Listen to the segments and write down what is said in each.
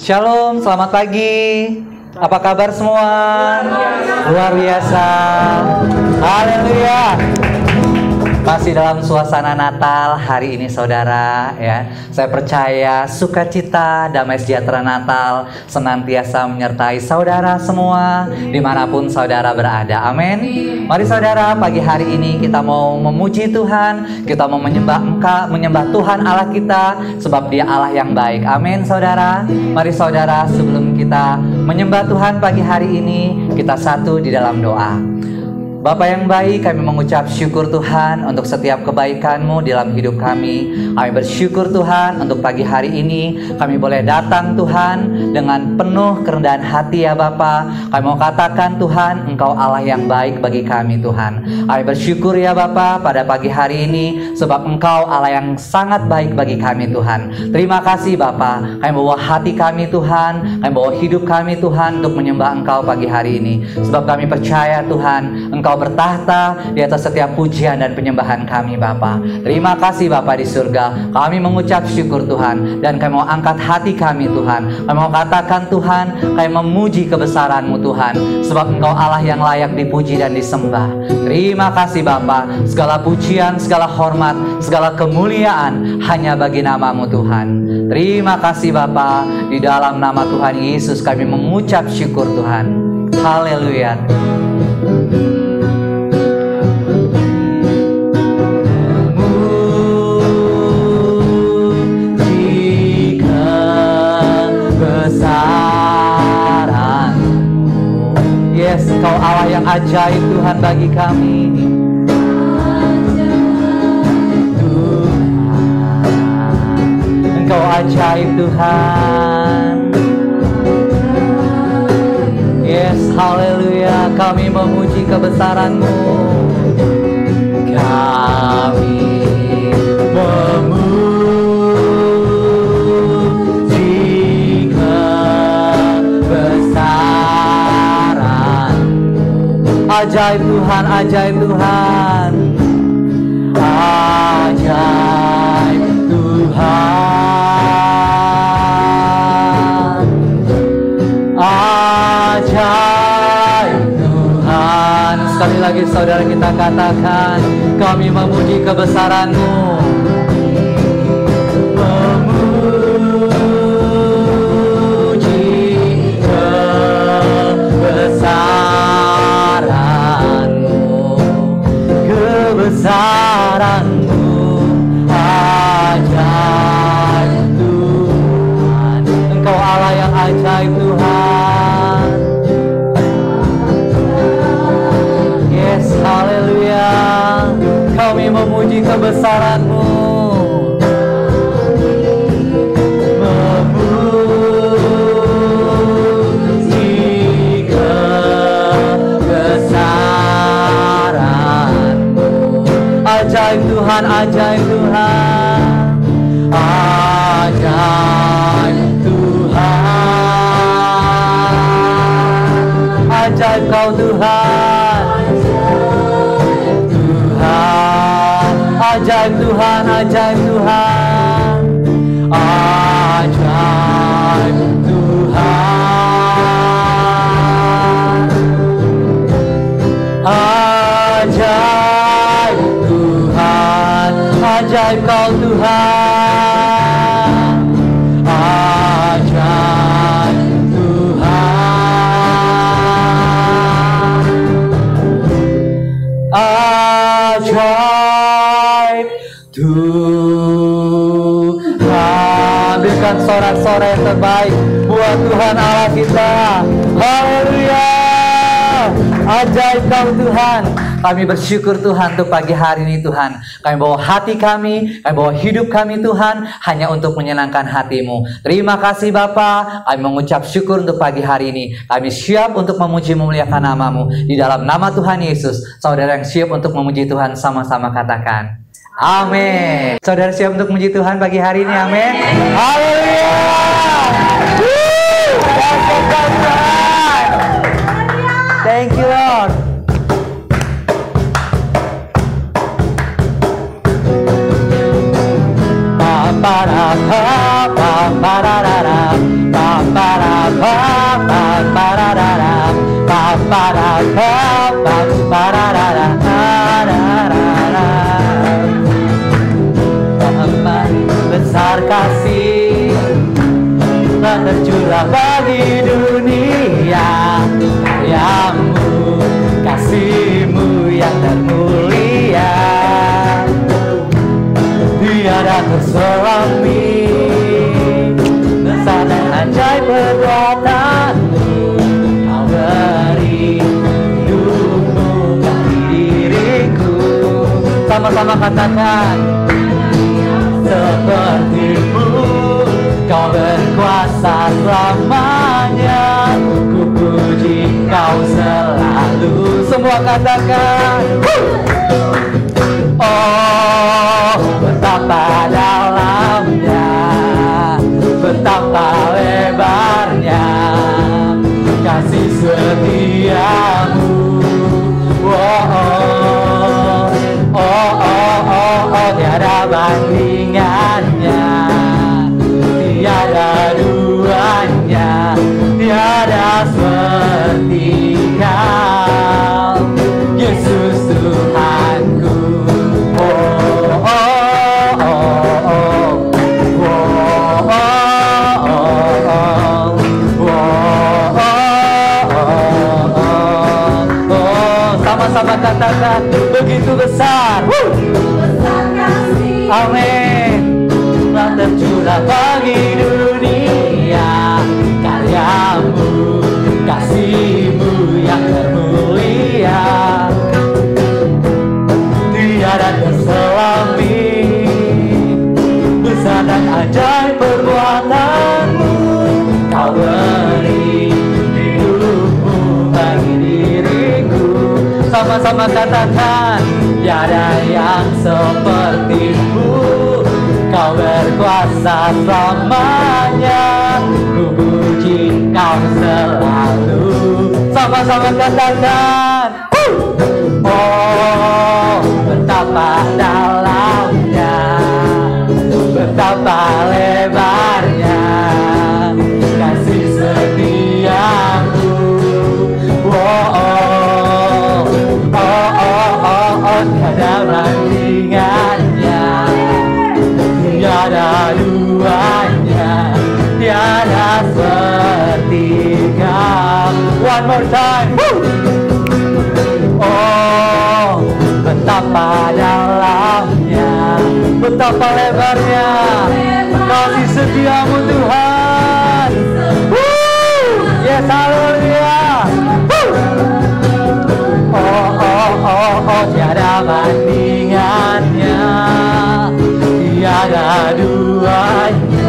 Shalom, selamat pagi. Apa kabar semua? Luar biasa. Haleluya. Masih dalam suasana Natal hari ini saudara ya. Saya percaya sukacita, damai sejahtera Natal senantiasa menyertai saudara semua dimanapun saudara berada. Amin. Mari saudara, pagi hari ini kita mau memuji Tuhan, kita mau menyembah Tuhan Allah kita, sebab Dia Allah yang baik. Amin saudara. Mari saudara, sebelum kita menyembah Tuhan pagi hari ini, kita satu di dalam doa. Bapa yang baik, kami mengucap syukur Tuhan untuk setiap kebaikan-Mu dalam hidup kami. Kami bersyukur Tuhan untuk pagi hari ini kami boleh datang Tuhan dengan penuh kerendahan hati ya Bapa. Kami mau katakan Tuhan, Engkau Allah yang baik bagi kami Tuhan. Kami bersyukur ya Bapa pada pagi hari ini sebab Engkau Allah yang sangat baik bagi kami Tuhan. Terima kasih Bapa. Kami bawa hati kami Tuhan, kami bawa hidup kami Tuhan untuk menyembah Engkau pagi hari ini. Sebab kami percaya Tuhan, Engkau bertahta di atas setiap pujian dan penyembahan kami Bapa. Terima kasih Bapa di surga. Kami mengucap syukur Tuhan, dan kami mau angkat hati kami Tuhan. Kami mau katakan Tuhan, kami memuji kebesaran-Mu Tuhan, sebab Engkau Allah yang layak dipuji dan disembah. Terima kasih Bapa. Segala pujian, segala hormat, segala kemuliaan hanya bagi nama-Mu Tuhan. Terima kasih Bapa. Di dalam nama Tuhan Yesus kami mengucap syukur Tuhan. Haleluya. Yes, Kau Allah yang ajaib Tuhan bagi kami. Tuhan, Engkau ajaib Tuhan. Yes, haleluya. Kami memuji kebesaran-Mu. Kami memuji kebesaran. Ajaib Tuhan, ajaib Tuhan. Ajaib Tuhan. Ajaib Tuhan. Sekali lagi saudara kita katakan, kami memuji kebesaran-Mu. Memuji kebesaran-Mu. Kebesaran-Mu ajaib Tuhan. Engkau Allah yang ajaib Tuhan. Yes, haleluya. Kami memuji kebesaran-Mu. Memuji kebesaran-Mu. Ajaib Tuhan, ajaib Tuhan. Ajaib Tuhan. Ajaib Kau Tuhan. Tuhan, ajaib Tuhan, ajaib Tuhan. Ajaib Tuhan. Ajaib Tuhan, ajaib Kau Tuhan. Ajaib Tuhan. Ajaib Tuhan. Berikan sorak-sorai yang terbaik buat Tuhan Allah kita. Haleluya. Ajaib Kau Tuhan. Kami bersyukur Tuhan untuk pagi hari ini Tuhan. Kami bawa hati kami bawa hidup kami Tuhan hanya untuk menyenangkan hati-Mu. Terima kasih Bapa. Kami mengucap syukur untuk pagi hari ini. Kami siap untuk memuji memuliakan nama-Mu. Di dalam nama Tuhan Yesus, saudara yang siap untuk memuji Tuhan sama-sama katakan amin. Saudara siap untuk memuji Tuhan pagi hari ini? Amin. Haleluya. Thank you Lord. Ba ba da ba ba ba da da da ba ba besar kasih telah tercurah bagi dunia. Karyamu, kasihmu yang termulia, tiada terselami. Besar dan ajaib perbuatanmu, kau beri hidupmu bagi diriku. Sama-sama katakan, sepertimu kau berkuasa selamanya. Ku puji kau selalu. Semua katakan, oh betapa dalamnya, betapa lebarnya kasih setiamu. Tiada bandingannya, tiada duanya, tiada seperti kau, Yesus Tuhanku. Sama-sama katakan, begitu besar. Amin. Telah tercurah bagi dunia. Karyamu, kasihmu yang termulia, tiada terselami. Besar dan ajaib perbuatanmu, kau beri hidupmu bagi diriku. Sama-sama katakan, tiada yang sepertimu. Kau berkuasa selamanya, ku puji kau selalu. Sama-sama katakan, oh betapa dalamnya, betapa lebarnya kasih setiamu. Tiada bandingannya, tiada duanya, tiada seperti kau. One more time. Oh betapa dalamnya, betapa lebarnya kasih setiamu Tuhan. Yes, haleluya. Tiada bandingannya, tiada duanya.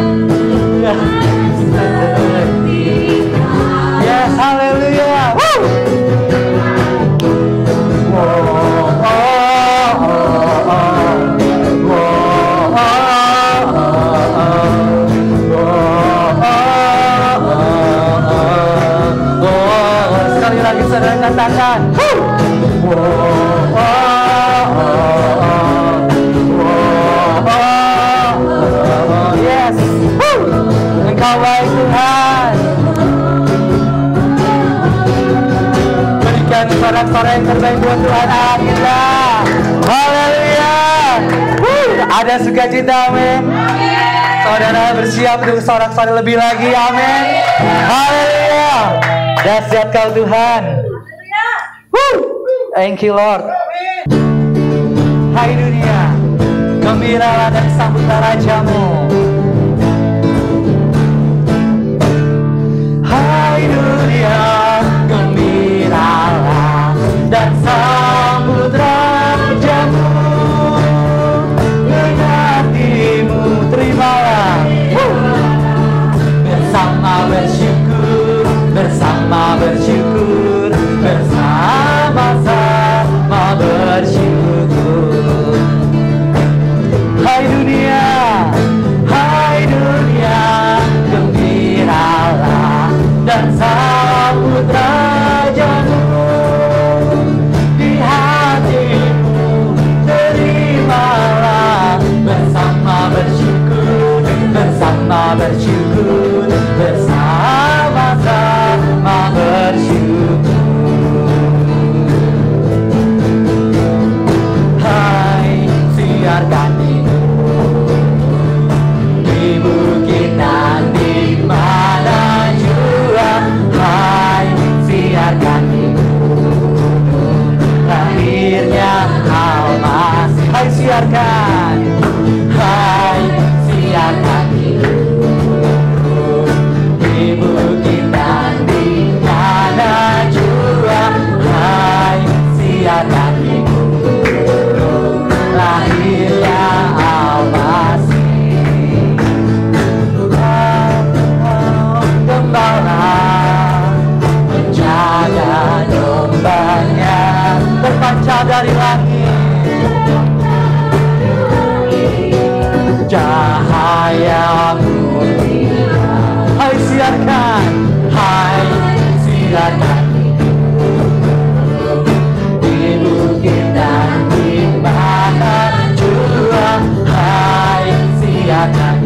Yes, haleluya. Sekali lagi saudara katakan, yes, Engkau baik Tuhan. Berikan sorak-sorai yang terbaik buat Tuhan Allah kita. Haleluya. Ada sukacita, amin. Saudara bersiap untuk sorak-sorai lebih lagi, amin. Haleluya. Dahsyat kau Tuhan. Thank you Lord. Hai dunia, gembiralah dan sambutlah Rajamu. Hai dunia, gembiralah dan sambut Rajamu. Dengan hatimu terimalah, bersama bersyukur, bersama bersyukur, bersama-sama bersyukur. Hai dunia, hai siapkan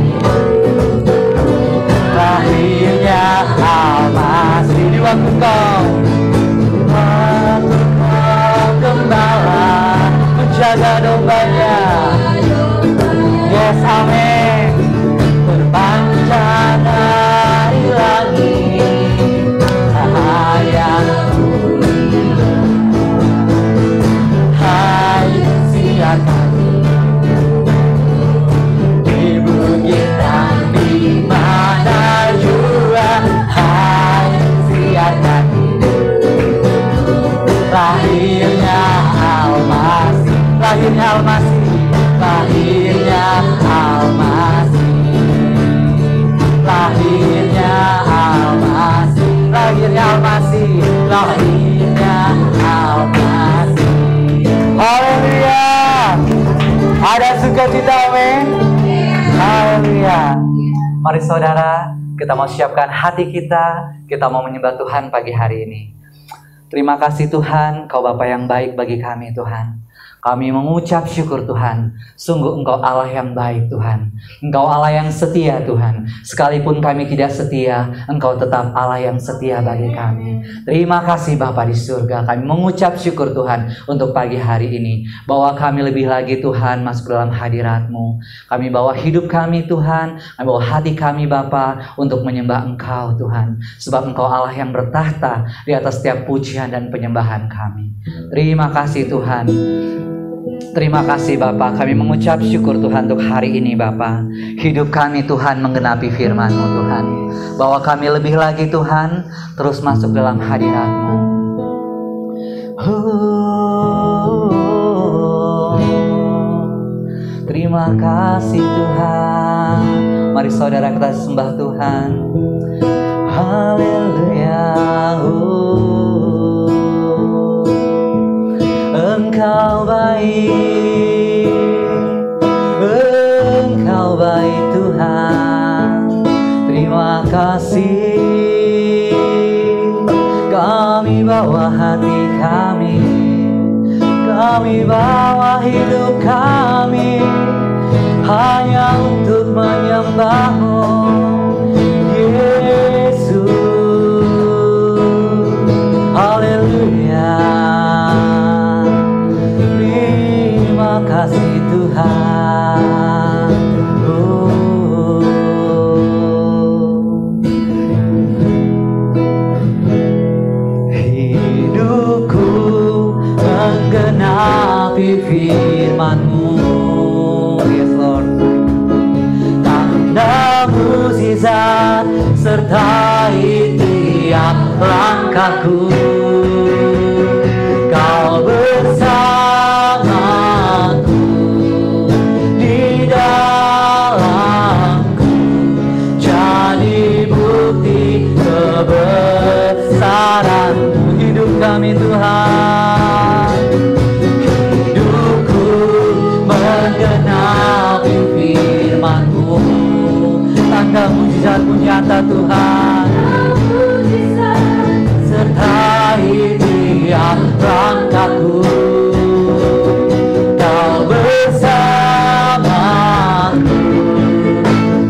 lahirnya Al-Masih di waktu kau gembala menjaga dombanya. Yes, amin. Berpanjang dari langit cahaya, hai siarkan di bukit dan di mana juga, hai siarkan lahirnya Al-Masih, lahirnya Al-Masih, lahirnya Al-Masih, lahirnya Al-Masih, lahirnya Al-Masih, lahirnya Al-Masih. Haleluya. Ada sukacita, amin. Haleluya. Mari saudara, kita mau siapkan hati kita mau menyembah Tuhan pagi hari ini. Terima kasih Tuhan, Kau Bapa yang baik bagi kami Tuhan. Kami mengucap syukur Tuhan. Sungguh Engkau Allah yang baik Tuhan. Engkau Allah yang setia Tuhan. Sekalipun kami tidak setia, Engkau tetap Allah yang setia bagi kami. Terima kasih Bapa di surga. Kami mengucap syukur Tuhan untuk pagi hari ini. Bahwa kami lebih lagi Tuhan masuk dalam hadirat-Mu. Kami bawa hidup kami Tuhan. Kami bawa hati kami Bapa untuk menyembah Engkau Tuhan. Sebab Engkau Allah yang bertahta di atas setiap pujian dan penyembahan kami. Terima kasih Tuhan. Terima kasih Bapa, kami mengucap syukur Tuhan untuk hari ini Bapa. Hidup kami Tuhan menggenapi firman-Mu Tuhan. Bahwa kami lebih lagi Tuhan terus masuk dalam hadirat-Mu. Terima kasih Tuhan. Mari saudara kita sembah Tuhan. Haleluya. Engkau baik, Engkau baik Tuhan. Terima kasih. Kami bawa hati kami bawa hidup kami hanya untuk menyembah-Mu, Yesus. Haleluya. Terima kasih Tuhan. Hidupku menggenapi firman-Mu, yes Lord. Tanda mukjizat sertai tiap langkahku. Kau bersamaku di dalamku, jadi bukti kebesaran-Mu. Hidup kami Tuhan, hidupku menggenapi firman-Mu. Tanda mukjizat-Mu nyata Tuhan, sertai tiap langkahku. Kau bersamaku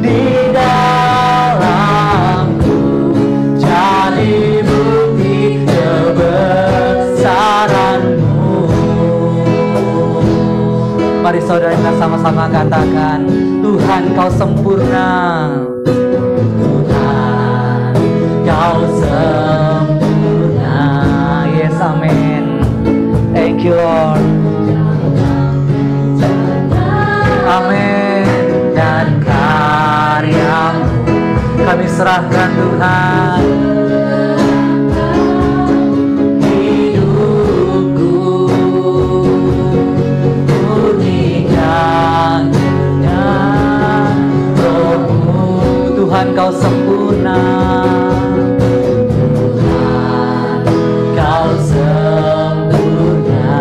di dalamku, jadi bukti kebesaran-Mu. Mari saudara kita sama-sama katakan, Tuhan Kau sempurna. Tuhan Kau sempurna. Yes, amin. Thank you Lord. Amin. Dan karya-Mu kami serahkan Tuhan. Hidupku murnikan dengan Roh-Mu. Tuhan Kau sempurna. Tuhan Kau sempurna.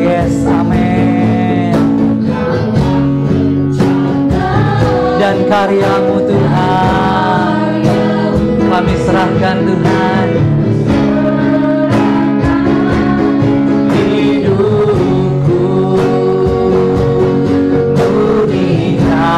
Yes, amin. Dan karya-Mu Tuhan kami serahkan Tuhan. Hidupku murnikan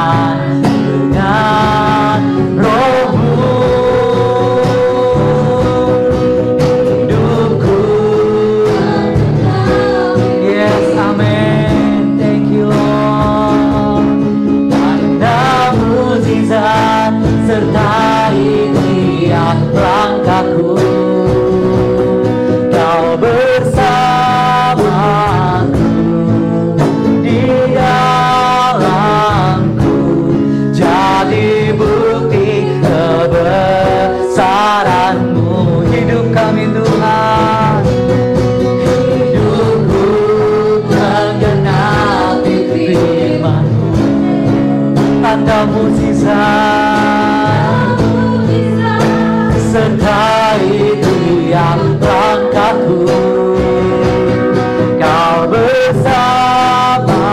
Tanda mukjizat sertai tiap langkahku. Kau bersamaku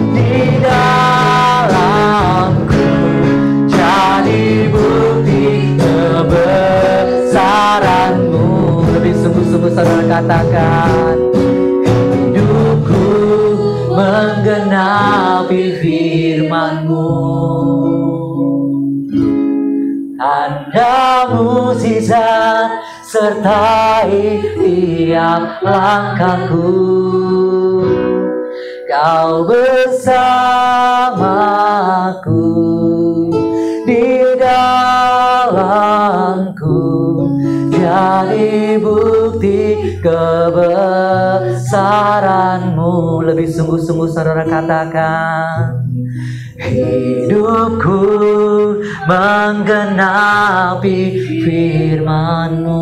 di dalamku, jadi bukti kebesaranmu. Lebih sungguh-sungguh saudara katakan, hidupku menggenapi firman-Mu. Tanda mukjizat sertai tiap langkahku. Kau bersamaku di dalamku, jadi bukti kebesaran-Mu. Lebih sungguh-sungguh saudara katakan, hidupku menggenapi firman-Mu.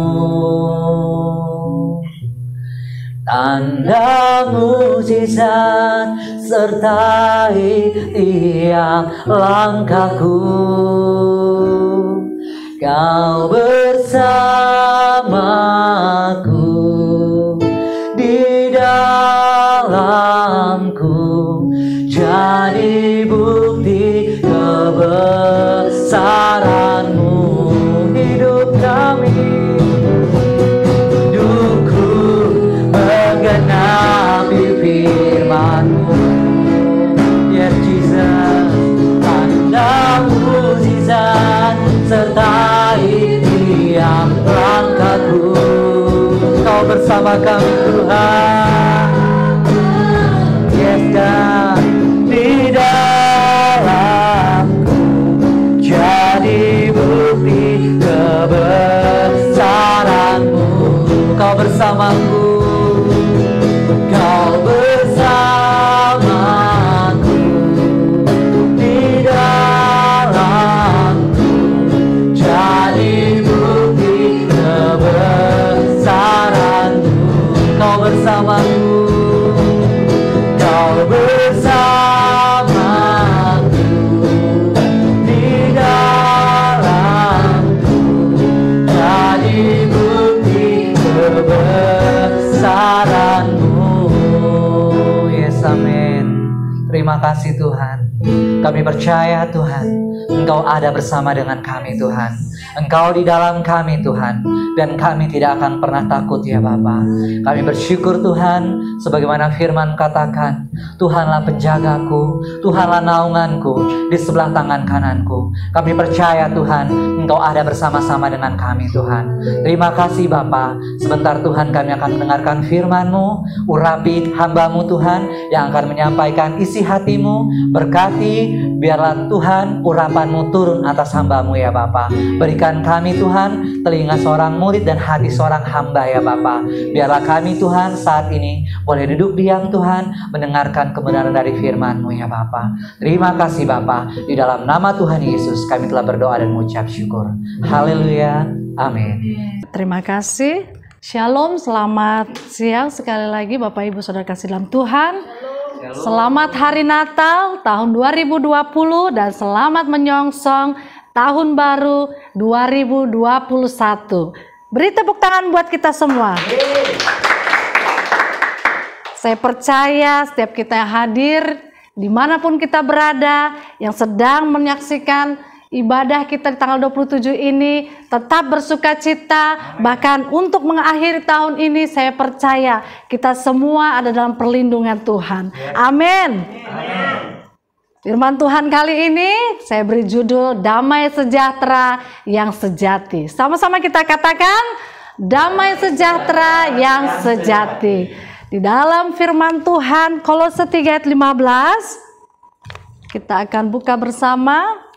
Tanda mukjizat sertai tiap langkahku. Kau bersamaku di dalamku, jadi bukti kebesaran-Mu. Hidup kami, hidupku menggenapi firman-Mu. Yes Jesus, tanda mukjizat sertai tiap langkahku. Kau bersama kami Tuhan. Yes God, di dalamku, jadi bukti kebesaran-Mu. Kau bersamaku, Kau bersamaku di dalamku, jadi bukti kebesaran-Mu. Kau bersamaku, Kau bersamaku di dalamku, jadi bukti kebesaran-Mu. Yes, amin. Terima kasih Tuhan. Kami percaya Tuhan, Engkau ada bersama dengan kami Tuhan. Engkau di dalam kami Tuhan, dan kami tidak akan pernah takut ya Bapa. Kami bersyukur Tuhan, sebagaimana firman katakan, Tuhanlah penjagaku, Tuhanlah naunganku di sebelah tangan kananku. Kami percaya Tuhan, Engkau ada bersama-sama dengan kami Tuhan. Terima kasih Bapa. Sebentar Tuhan kami akan mendengarkan firman-Mu. Urapi hamba-Mu Tuhan yang akan menyampaikan isi hati-Mu. Berkati, biarlah Tuhan urapan-Mu turun atas hamba-Mu ya Bapa. Berikan kami Tuhan telinga seorang murid dan hati seorang hamba ya Bapa. Biarlah kami Tuhan saat ini boleh duduk diam Tuhan, mendengarkan kebenaran dari firman-Mu ya Bapa. Terima kasih Bapa. Di dalam nama Tuhan Yesus kami telah berdoa dan mengucap syukur. Haleluya. Amin. Terima kasih. Shalom, selamat siang sekali lagi Bapak Ibu Saudara kasih dalam Tuhan. Selamat Hari Natal tahun 2020 dan selamat menyongsong tahun baru 2021. Beri tepuk tangan buat kita semua. Saya percaya setiap kita yang hadir, dimanapun kita berada, yang sedang menyaksikan ibadah kita di tanggal 27 ini, tetap bersuka cita. Bahkan untuk mengakhiri tahun ini, saya percaya kita semua ada dalam perlindungan Tuhan. Amin. Firman Tuhan kali ini saya beri judul Damai Sejahtera yang Sejati. Sama-sama kita katakan, damai sejahtera yang sejati. Di dalam firman Tuhan Kolose 3 ayat 15, kita akan buka bersama.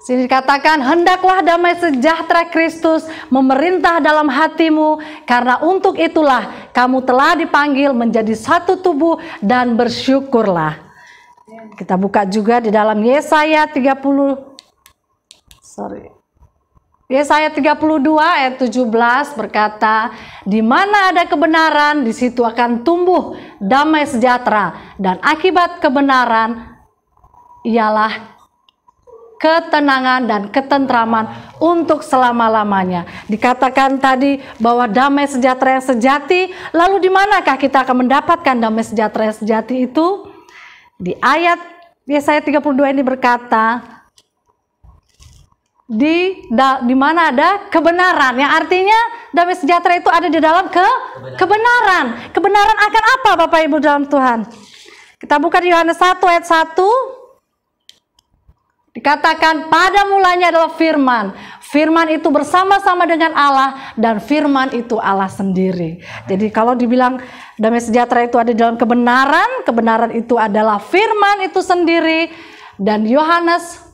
Sini dikatakan, hendaklah damai sejahtera Kristus memerintah dalam hatimu, karena untuk itulah kamu telah dipanggil menjadi satu tubuh dan bersyukurlah. Kita buka juga di dalam Yesaya 32 ayat 17 berkata, di mana ada kebenaran, di situ akan tumbuh damai sejahtera, dan akibat kebenaran ialah ketenangan dan ketentraman untuk selama-lamanya. Dikatakan tadi bahwa damai sejahtera yang sejati, lalu di manakah kita akan mendapatkan damai sejahtera yang sejati itu? Di ayat Yesaya 32 ini berkata, di mana ada kebenaran, yang artinya damai sejahtera itu ada di dalam kebenaran. Kebenaran akan apa Bapak Ibu dalam Tuhan? Kita buka di Yohanes 1 ayat 1. Dikatakan pada mulanya adalah firman. Firman itu bersama-sama dengan Allah dan firman itu Allah sendiri. Jadi kalau dibilang damai sejahtera itu ada di dalam kebenaran, kebenaran itu adalah firman itu sendiri. Dan Yohanes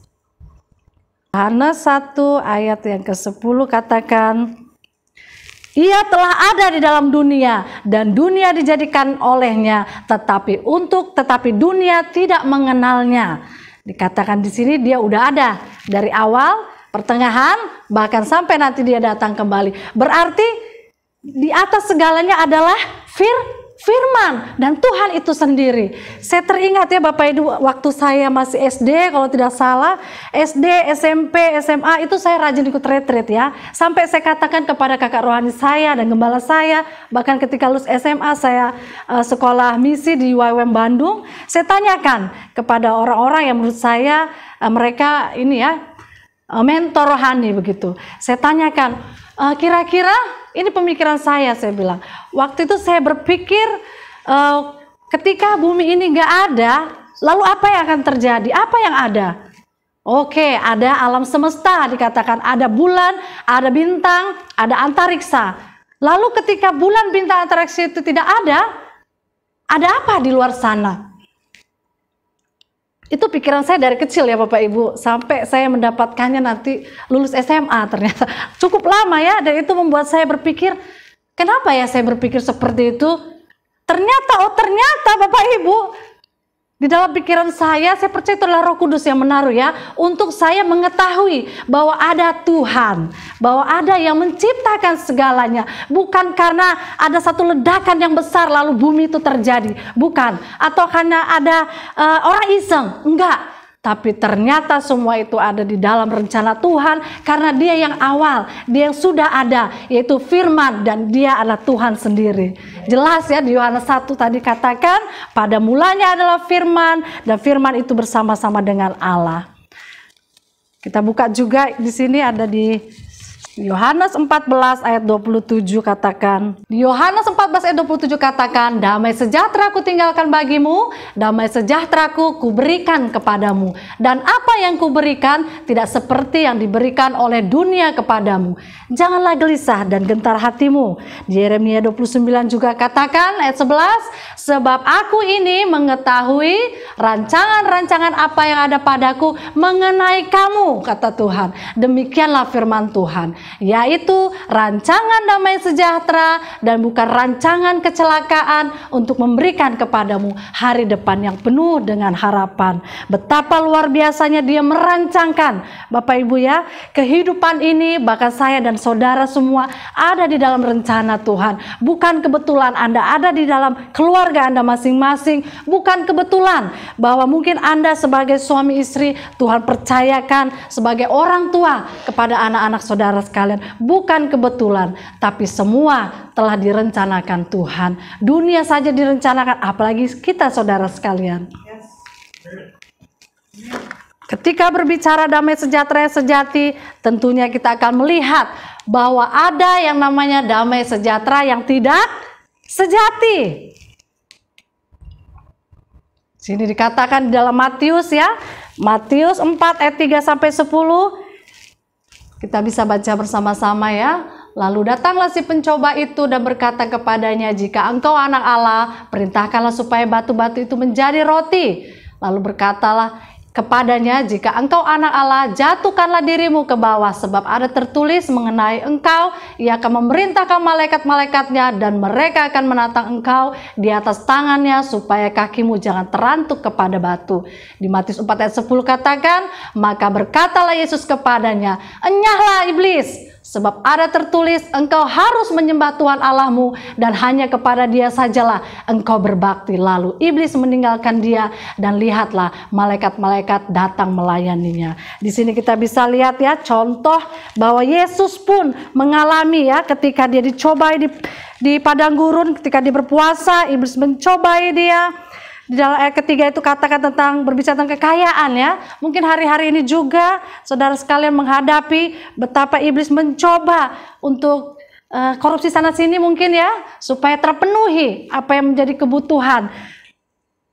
1 ayat yang ke-10 katakan, ia telah ada di dalam dunia dan dunia dijadikan olehnya, tetapi dunia tidak mengenalnya. Dikatakan di sini dia udah ada dari awal, pertengahan, bahkan sampai nanti dia datang kembali. Berarti di atas segalanya adalah firman dan Tuhan itu sendiri. Saya teringat ya Bapak Ibu, waktu saya masih SD kalau tidak salah, SD, SMP, SMA itu saya rajin ikut retreat ya. Sampai saya katakan kepada kakak rohani saya dan gembala saya, bahkan ketika lulus SMA saya sekolah misi di YWM Bandung, saya tanyakan kepada orang-orang yang menurut saya mereka ini ya mentor rohani begitu. Saya tanyakan, kira-kira ini pemikiran saya bilang. Waktu itu saya berpikir ketika bumi ini nggak ada, lalu apa yang akan terjadi? Apa yang ada? Oke, ada alam semesta, dikatakan ada bulan, ada bintang, ada antariksa. Lalu ketika bulan, bintang, antariksa itu tidak ada apa di luar sana? Itu pikiran saya dari kecil ya Bapak Ibu, sampai saya mendapatkannya nanti lulus SMA ternyata. Cukup lama ya, dan itu membuat saya berpikir, kenapa ya saya berpikir seperti itu? Ternyata Bapak Ibu, di dalam pikiran saya percaya itu adalah Roh Kudus yang menaruh ya, untuk saya mengetahui bahwa ada Tuhan, bahwa ada yang menciptakan segalanya, bukan karena ada satu ledakan yang besar lalu bumi itu terjadi, bukan, atau karena ada orang iseng, enggak. Tapi ternyata semua itu ada di dalam rencana Tuhan, karena dia yang awal, dia yang sudah ada, yaitu firman, dan dia adalah Tuhan sendiri. Jelas ya di Yohanes 1 tadi katakan, pada mulanya adalah firman, dan firman itu bersama-sama dengan Allah. Kita buka juga di sini ada di Yohanes 14 ayat 27 katakan. Di Yohanes 14 ayat 27 katakan, damai sejahtera ku tinggalkan bagimu, damai sejahtera ku berikan kepadamu. Dan apa yang ku berikan tidak seperti yang diberikan oleh dunia kepadamu. Janganlah gelisah dan gentar hatimu. Di Yeremia 29 juga katakan ayat 11, sebab aku ini mengetahui rancangan-rancangan apa yang ada padaku mengenai kamu, kata Tuhan. Demikianlah firman Tuhan, yaitu rancangan damai sejahtera dan bukan rancangan kecelakaan, untuk memberikan kepadamu hari depan yang penuh dengan harapan. Betapa luar biasanya dia merancangkan Bapak Ibu ya, kehidupan ini, bahkan saya dan saudara semua ada di dalam rencana Tuhan. Bukan kebetulan Anda ada di dalam keluarga Anda masing-masing, bukan kebetulan bahwa mungkin Anda sebagai suami istri Tuhan percayakan sebagai orang tua kepada anak-anak saudara sekalian. Bukan kebetulan, tapi semua telah direncanakan Tuhan. Dunia saja direncanakan, apalagi kita saudara sekalian. Ketika berbicara damai sejahtera yang sejati, tentunya kita akan melihat bahwa ada yang namanya damai sejahtera yang tidak sejati. Sini dikatakan di dalam Matius ya, Matius 4 ayat 3 sampai 10. Kita bisa baca bersama-sama ya. Lalu datanglah si pencoba itu dan berkata kepadanya, jika engkau anak Allah, perintahkanlah supaya batu-batu itu menjadi roti. Lalu berkatalah kepadanya, jika engkau anak Allah, jatuhkanlah dirimu ke bawah, sebab ada tertulis mengenai engkau, ia akan memerintahkan malaikat-malaikatnya, dan mereka akan menatang engkau di atas tangannya, supaya kakimu jangan terantuk kepada batu. Di Matius 4 ayat 10 katakan, maka berkatalah Yesus kepadanya, enyahlah iblis, Sebab ada tertulis, engkau harus menyembah Tuhan Allahmu dan hanya kepada Dia sajalah engkau berbakti. Lalu iblis meninggalkan dia dan lihatlah malaikat-malaikat datang melayaninya. Di sini kita bisa lihat ya contoh bahwa Yesus pun mengalami ya ketika dia dicobai di padang gurun, ketika dia berpuasa, iblis mencobai dia. Di dalam ayat ketiga itu katakan tentang berbicara tentang kekayaan ya. Mungkin hari-hari ini juga saudara sekalian menghadapi betapa iblis mencoba untuk korupsi sana sini mungkin ya, supaya terpenuhi apa yang menjadi kebutuhan.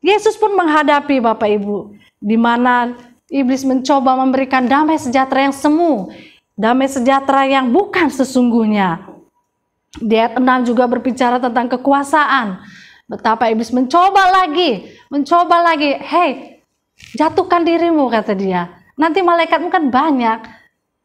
Yesus pun menghadapi Bapak Ibu, di mana iblis mencoba memberikan damai sejahtera yang semu, damai sejahtera yang bukan sesungguhnya. Di ayat 6 juga berbicara tentang kekuasaan. Betapa iblis mencoba lagi, hei, jatuhkan dirimu, kata dia. Nanti malaikatmu kan banyak.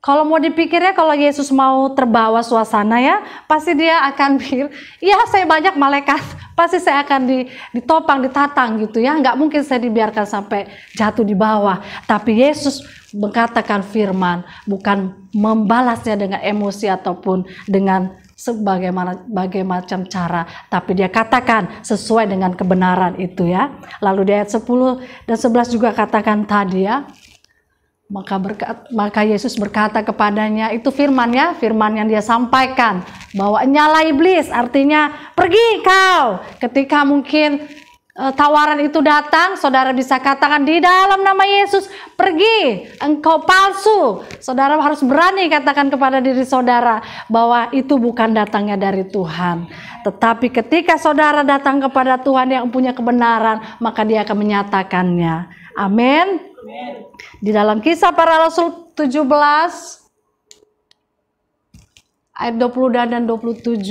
Kalau mau dipikirnya, kalau Yesus mau terbawa suasana ya, pasti dia akan pikir, ya saya banyak malaikat, pasti saya akan ditopang, ditatang gitu ya. Nggak mungkin saya dibiarkan sampai jatuh di bawah. Tapi Yesus mengatakan firman, bukan membalasnya dengan emosi ataupun dengan bagai macam cara, tapi dia katakan sesuai dengan kebenaran itu ya. Lalu di ayat 10 dan 11 juga katakan tadi ya, maka Yesus berkata kepadanya, itu firman ya, firman yang dia sampaikan, bahwa nyala iblis, artinya pergi kau. Ketika mungkin tawaran itu datang, saudara bisa katakan di dalam nama Yesus, pergi, engkau palsu. Saudara harus berani katakan kepada diri saudara bahwa itu bukan datangnya dari Tuhan. Tetapi ketika saudara datang kepada Tuhan yang punya kebenaran, maka Dia akan menyatakannya. Amin. Di dalam Kisah Para Rasul 17 ayat 20 dan 27,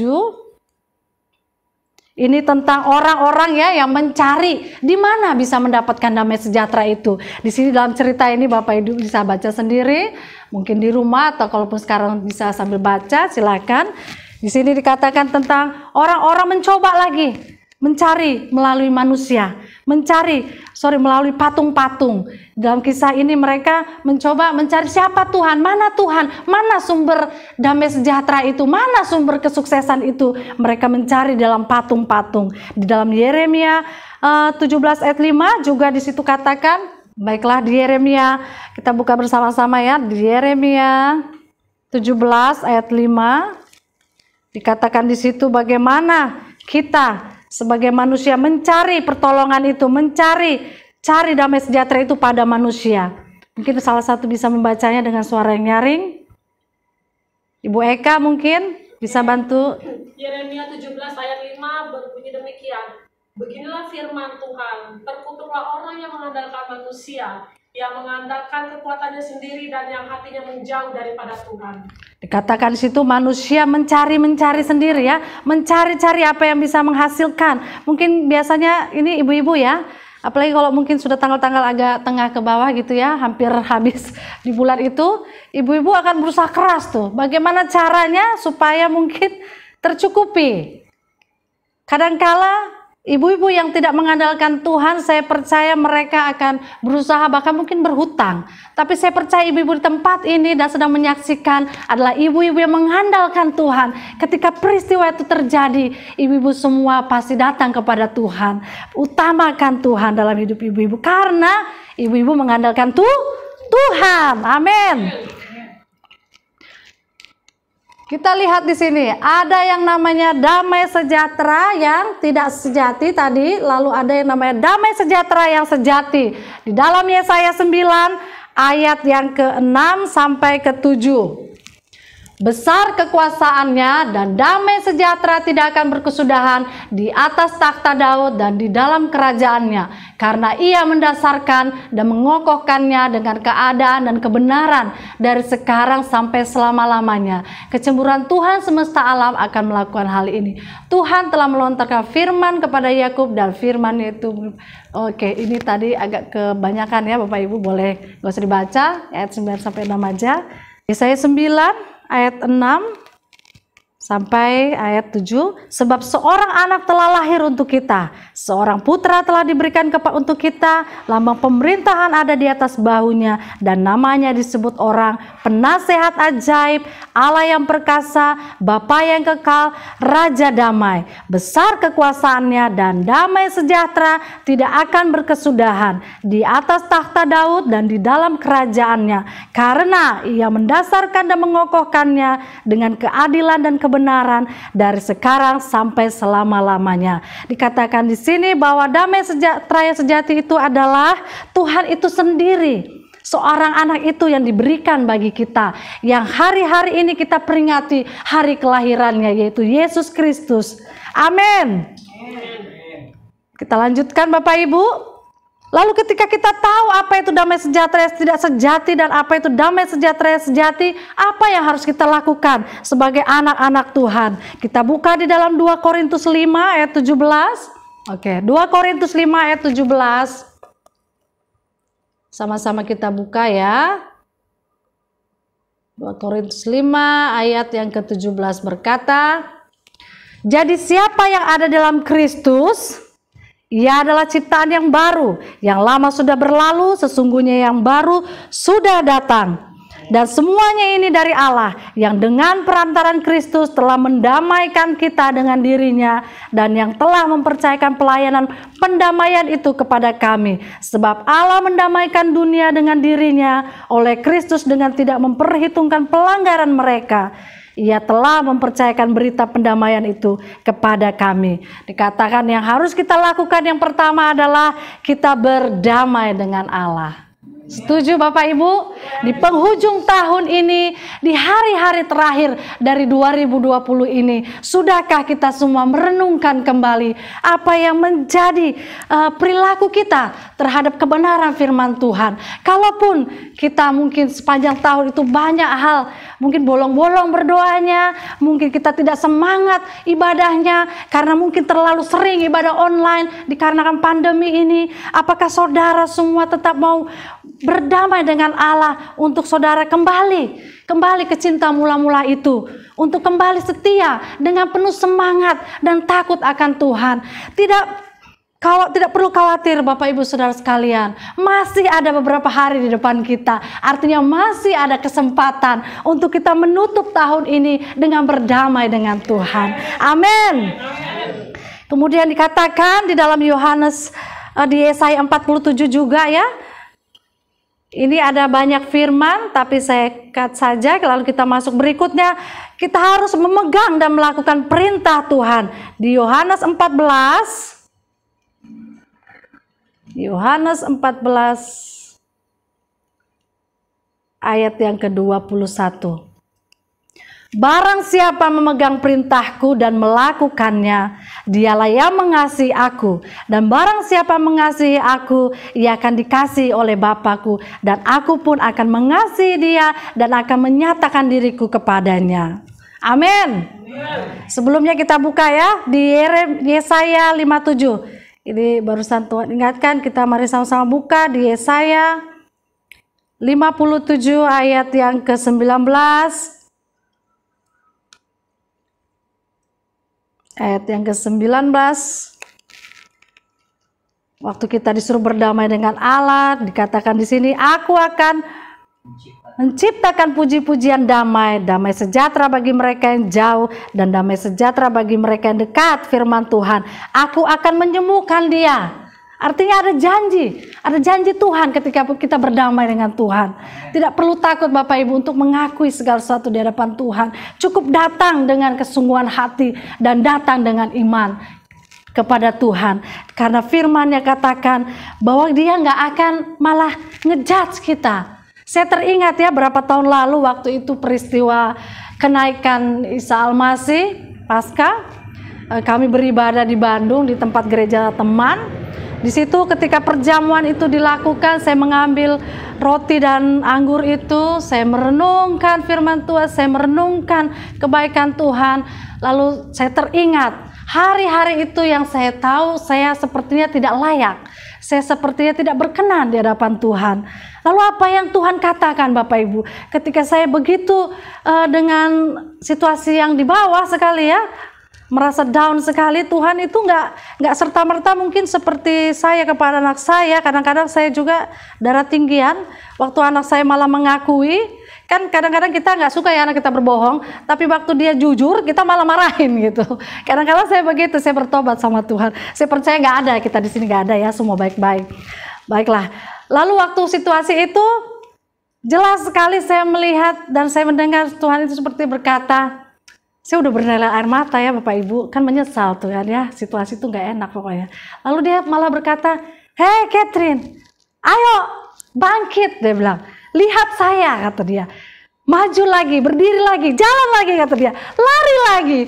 ini tentang orang-orang ya yang mencari di mana bisa mendapatkan damai sejahtera itu. Di sini dalam cerita ini Bapak Ibu bisa baca sendiri, mungkin di rumah atau kalaupun sekarang bisa sambil baca, silakan. Di sini dikatakan tentang orang-orang mencoba lagi mencari melalui manusia, melalui patung-patung. Dalam kisah ini mereka mencoba mencari siapa Tuhan, mana sumber damai sejahtera itu, mana sumber kesuksesan itu. Mereka mencari dalam patung-patung. Di dalam Yeremia 17 ayat 5 juga di situ katakan, baiklah di Yeremia, kita buka bersama-sama ya, di Yeremia 17 ayat 5 dikatakan di situ bagaimana kita sebagai manusia mencari pertolongan itu, cari damai sejahtera itu pada manusia. Mungkin salah satu bisa membacanya dengan suara yang nyaring. Ibu Eka mungkin bisa bantu. Yeremia 17 ayat 5 berbunyi demikian. Beginilah firman Tuhan, terkutuklah orang yang mengandalkan manusia, yang mengandalkan kekuatannya sendiri dan yang hatinya menjauh daripada Tuhan. Dikatakan di situ manusia mencari sendiri ya, mencari apa yang bisa menghasilkan. Mungkin biasanya ini ibu-ibu ya, apalagi kalau mungkin sudah tanggal-tanggal agak tengah ke bawah gitu ya, hampir habis di bulan itu, ibu-ibu akan berusaha keras tuh. Bagaimana caranya supaya mungkin tercukupi. Kadangkala ibu-ibu yang tidak mengandalkan Tuhan, saya percaya mereka akan berusaha bahkan mungkin berhutang. Tapi saya percaya ibu-ibu di tempat ini dan sedang menyaksikan adalah ibu-ibu yang mengandalkan Tuhan. Ketika peristiwa itu terjadi, ibu-ibu semua pasti datang kepada Tuhan. Utamakan Tuhan dalam hidup ibu-ibu karena ibu-ibu mengandalkan Tuhan. Amin. Kita lihat di sini, ada yang namanya damai sejahtera yang tidak sejati tadi, lalu ada yang namanya damai sejahtera yang sejati. Di dalam Yesaya 9 ayat yang ke-6 sampai ke-7. Besar kekuasaannya dan damai sejahtera tidak akan berkesudahan di atas takhta Daud dan di dalam kerajaannya, karena ia mendasarkan dan mengokohkannya dengan keadaan dan kebenaran dari sekarang sampai selama-lamanya. Kecemburuan Tuhan semesta alam akan melakukan hal ini. Tuhan telah melontarkan firman kepada Yakub dan firman itu, oke, ini tadi agak kebanyakan ya Bapak Ibu, boleh gak usah dibaca ayat 9 sampai 6 aja. Yesaya 9 ayat 6 sampai ayat 7. Sebab seorang anak telah lahir untuk kita, seorang putra telah diberikan untuk kita, lambang pemerintahan ada di atas bahunya, dan namanya disebut orang Penasehat Ajaib, Allah yang perkasa, Bapa yang kekal, Raja damai. Besar kekuasaannya dan damai sejahtera tidak akan berkesudahan di atas takhta Daud dan di dalam kerajaannya, karena ia mendasarkan dan mengokohkannya dengan keadilan dan kebenaran dari sekarang sampai selama-lamanya. Dikatakan di sini bahwa damai sejahtera yang sejati itu adalah Tuhan itu sendiri. Seorang anak itu yang diberikan bagi kita, yang hari-hari ini kita peringati hari kelahirannya, yaitu Yesus Kristus. Amin. Kita lanjutkan Bapak Ibu. Lalu ketika kita tahu apa itu damai sejahtera yang tidak sejati dan apa itu damai sejahtera yang sejati, apa yang harus kita lakukan sebagai anak-anak Tuhan? Kita buka di dalam 2 Korintus 5 ayat 17. Oke, 2 Korintus 5 ayat 17. Sama-sama kita buka ya. 2 Korintus 5 ayat yang ke-17 berkata, jadi siapa yang ada dalam Kristus, ia adalah ciptaan yang baru, yang lama sudah berlalu, sesungguhnya yang baru sudah datang. Dan semuanya ini dari Allah, yang dengan perantaran Kristus telah mendamaikan kita dengan dirinya, dan yang telah mempercayakan pelayanan pendamaian itu kepada kami. Sebab Allah mendamaikan dunia dengan dirinya oleh Kristus dengan tidak memperhitungkan pelanggaran mereka. Ia telah mempercayakan berita pendamaian itu kepada kami. Dikatakan yang harus kita lakukan yang pertama adalah kita berdamai dengan Allah. Setuju Bapak Ibu? Di penghujung tahun ini, di hari-hari terakhir dari 2020 ini, sudahkah kita semua merenungkan kembali apa yang menjadi perilaku kita terhadap kebenaran firman Tuhan? Kalaupun kita mungkin sepanjang tahun itu banyak hal, mungkin bolong-bolong berdoanya, mungkin kita tidak semangat ibadahnya karena mungkin terlalu sering ibadah online dikarenakan pandemi ini. Apakah saudara semua tetap mau berdamai dengan Allah untuk saudara kembali ke cinta mula-mula itu, untuk kembali setia dengan penuh semangat dan takut akan Tuhan? Tidak perlu khawatir Bapak Ibu Saudara sekalian, masih ada beberapa hari di depan kita, artinya masih ada kesempatan untuk kita menutup tahun ini dengan berdamai dengan Tuhan. Amin. Kemudian dikatakan di dalam Yohanes, di Yesaya 47 juga ya. Ini ada banyak firman, tapi saya cut saja. Lalu kita masuk berikutnya. Kita harus memegang dan melakukan perintah Tuhan. Di Yohanes 14, ayat yang ke-21. Barang siapa memegang perintahku dan melakukannya, dialah yang mengasihi aku. Dan barang siapa mengasihi aku, ia akan dikasihi oleh Bapa-Ku. Dan aku pun akan mengasihi dia dan akan menyatakan diriku kepadanya. Amin. Sebelumnya kita buka ya di Yesaya 57. Ini barusan Tuhan ingatkan, kita mari sama-sama buka di Yesaya 57 ayat yang ke-19. Ayat yang ke-19, waktu kita disuruh berdamai dengan Allah, dikatakan di sini, aku akan menciptakan puji-pujian damai sejahtera bagi mereka yang jauh dan damai sejahtera bagi mereka yang dekat. Firman Tuhan, aku akan menyembuhkan dia. Artinya ada janji Tuhan ketika kita berdamai dengan Tuhan. Tidak perlu takut Bapak Ibu untuk mengakui segala sesuatu di hadapan Tuhan. Cukup datang dengan kesungguhan hati dan datang dengan iman kepada Tuhan. Karena firman-Nya katakan bahwa dia nggak akan malah ngejudge kita. Saya teringat ya berapa tahun lalu waktu itu peristiwa kenaikan Isa Al-Masih Paskah. Kami beribadah di Bandung di tempat gereja teman. Di situ ketika perjamuan itu dilakukan, saya mengambil roti dan anggur itu, saya merenungkan firman Tuhan, saya merenungkan kebaikan Tuhan. Lalu saya teringat hari-hari itu yang saya tahu saya sepertinya tidak layak. Saya sepertinya tidak berkenan di hadapan Tuhan. Lalu apa yang Tuhan katakan Bapak Ibu? Ketika saya begitu dengan situasi yang di bawah sekali ya, merasa down sekali, Tuhan itu nggak serta-merta mungkin seperti saya kepada anak saya. Kadang-kadang saya juga darah tinggian, waktu anak saya malah mengakui, kan kadang-kadang kita nggak suka ya anak kita berbohong, tapi waktu dia jujur kita malah marahin gitu. Kadang-kadang saya begitu, saya bertobat sama Tuhan. Saya percaya nggak ada, kita di sini nggak ada ya, semua baik-baik. Baiklah, lalu waktu situasi itu jelas sekali saya melihat dan saya mendengar Tuhan itu seperti berkata, saya udah bernilai air mata ya Bapak Ibu, kan menyesal tuh kan ya, situasi itu nggak enak pokoknya. Lalu dia malah berkata, "Hei Catherine, ayo bangkit," dia bilang. "Lihat saya," kata dia. "Maju lagi, berdiri lagi, jalan lagi," kata dia. "Lari lagi."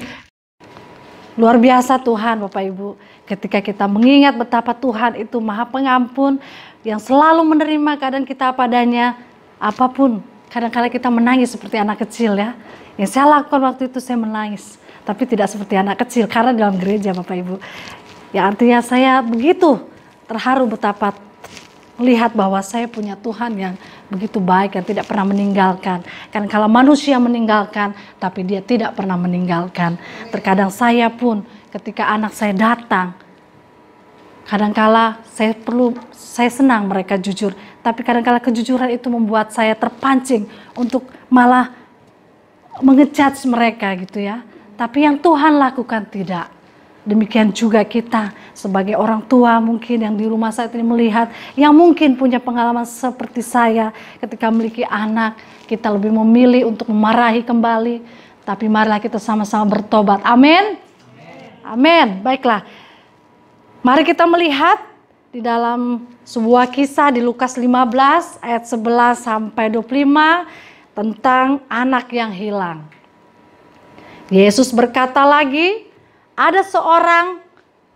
Luar biasa Tuhan Bapak Ibu. Ketika kita mengingat betapa Tuhan itu Maha Pengampun, yang selalu menerima keadaan kita padanya, apapun. Kadang-kadang kita menangis seperti anak kecil ya. Yang saya lakukan waktu itu saya menangis. Tapi tidak seperti anak kecil, karena dalam gereja Bapak Ibu. Ya artinya saya begitu terharu betapa melihat bahwa saya punya Tuhan yang begitu baik, yang tidak pernah meninggalkan. Karena kalau manusia meninggalkan, tapi dia tidak pernah meninggalkan. Terkadang saya pun ketika anak saya datang, kadangkala saya senang mereka jujur, tapi kadangkala kejujuran itu membuat saya terpancing untuk malah mengejudge mereka gitu ya. Tapi yang Tuhan lakukan tidak. Demikian juga kita sebagai orang tua mungkin yang di rumah saat ini melihat, yang mungkin punya pengalaman seperti saya ketika memiliki anak, kita lebih memilih untuk memarahi kembali. Tapi marilah kita sama-sama bertobat. Amin. Amin. Baiklah. Mari kita melihat di dalam sebuah kisah di Lukas 15 ayat 11 sampai 25 tentang anak yang hilang. Yesus berkata lagi, ada seorang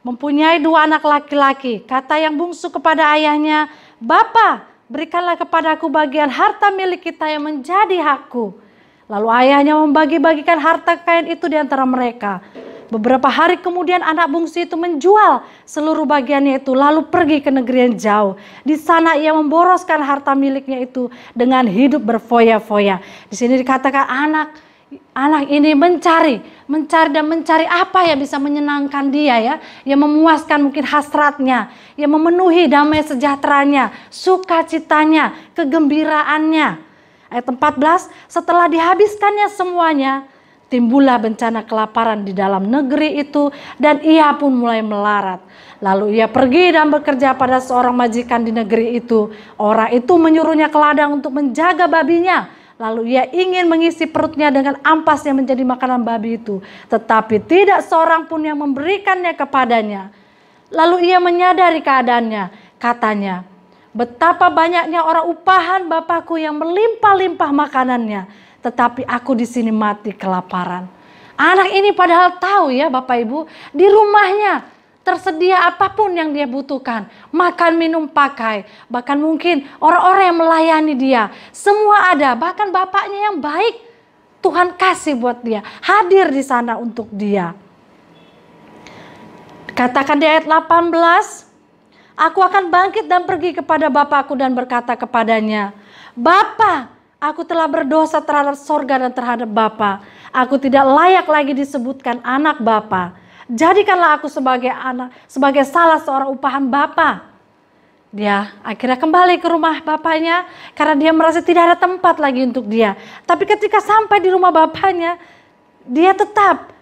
mempunyai 2 anak laki-laki. Kata yang bungsu kepada ayahnya, "Bapa, berikanlah kepadaku bagian harta milik kita yang menjadi hakku." Lalu ayahnya membagi-bagikan harta kekayaan itu di antara mereka. Beberapa hari kemudian anak bungsu itu menjual seluruh bagiannya itu, lalu pergi ke negeri yang jauh. Di sana ia memboroskan harta miliknya itu dengan hidup berfoya-foya. Di sini dikatakan anak ini mencari dan mencari apa yang bisa menyenangkan dia ya, yang memuaskan mungkin hasratnya, yang memenuhi damai sejahteranya, sukacitanya, kegembiraannya. Ayat 14, setelah dihabiskannya semuanya, timbullah bencana kelaparan di dalam negeri itu dan ia pun mulai melarat. Lalu ia pergi dan bekerja pada seorang majikan di negeri itu. Orang itu menyuruhnya ke ladang untuk menjaga babinya. Lalu ia ingin mengisi perutnya dengan ampas yang menjadi makanan babi itu. Tetapi tidak seorang pun yang memberikannya kepadanya. Lalu ia menyadari keadaannya. Katanya, betapa banyaknya orang upahan Bapakku yang melimpah-limpah makanannya. Tetapi aku di sini mati kelaparan. Anak ini padahal tahu ya Bapak Ibu, di rumahnya tersedia apapun yang dia butuhkan. Makan, minum, pakai. Bahkan mungkin orang-orang yang melayani dia. Semua ada. Bahkan bapaknya yang baik. Tuhan kasih buat dia. Hadir di sana untuk dia. Katakan di ayat 18. Aku akan bangkit dan pergi kepada Bapakku dan berkata kepadanya, Bapa, aku telah berdosa terhadap sorga dan terhadap Bapa. Aku tidak layak lagi disebutkan anak Bapa. Jadikanlah aku sebagai salah seorang upahan Bapa. Dia akhirnya kembali ke rumah bapaknya karena dia merasa tidak ada tempat lagi untuk dia. Tapi ketika sampai di rumah bapaknya, dia tetap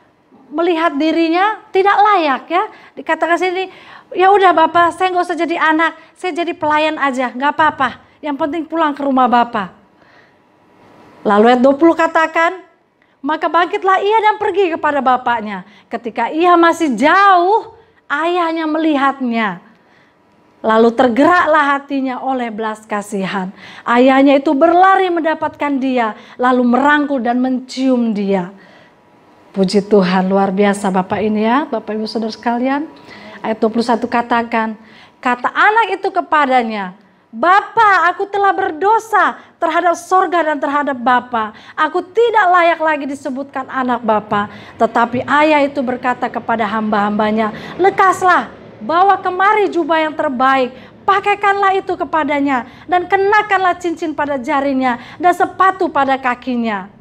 melihat dirinya tidak layak ya. Dikatakan sini, ya udah Bapak, saya nggak usah jadi anak, saya jadi pelayan aja, nggak apa-apa. Yang penting pulang ke rumah Bapak. Lalu ayat 20 katakan, maka bangkitlah ia dan pergi kepada bapaknya. Ketika ia masih jauh, ayahnya melihatnya. Lalu tergeraklah hatinya oleh belas kasihan. Ayahnya itu berlari mendapatkan dia, lalu merangkul dan mencium dia. Puji Tuhan, luar biasa Bapak ini ya, Bapak Ibu Saudara sekalian. Ayat 21 katakan, kata anak itu kepadanya, Bapa, aku telah berdosa terhadap sorga dan terhadap Bapa. Aku tidak layak lagi disebutkan anak Bapa. Tetapi ayah itu berkata kepada hamba-hambanya, lekaslah bawa kemari jubah yang terbaik, pakaikanlah itu kepadanya, dan kenakanlah cincin pada jarinya, dan sepatu pada kakinya.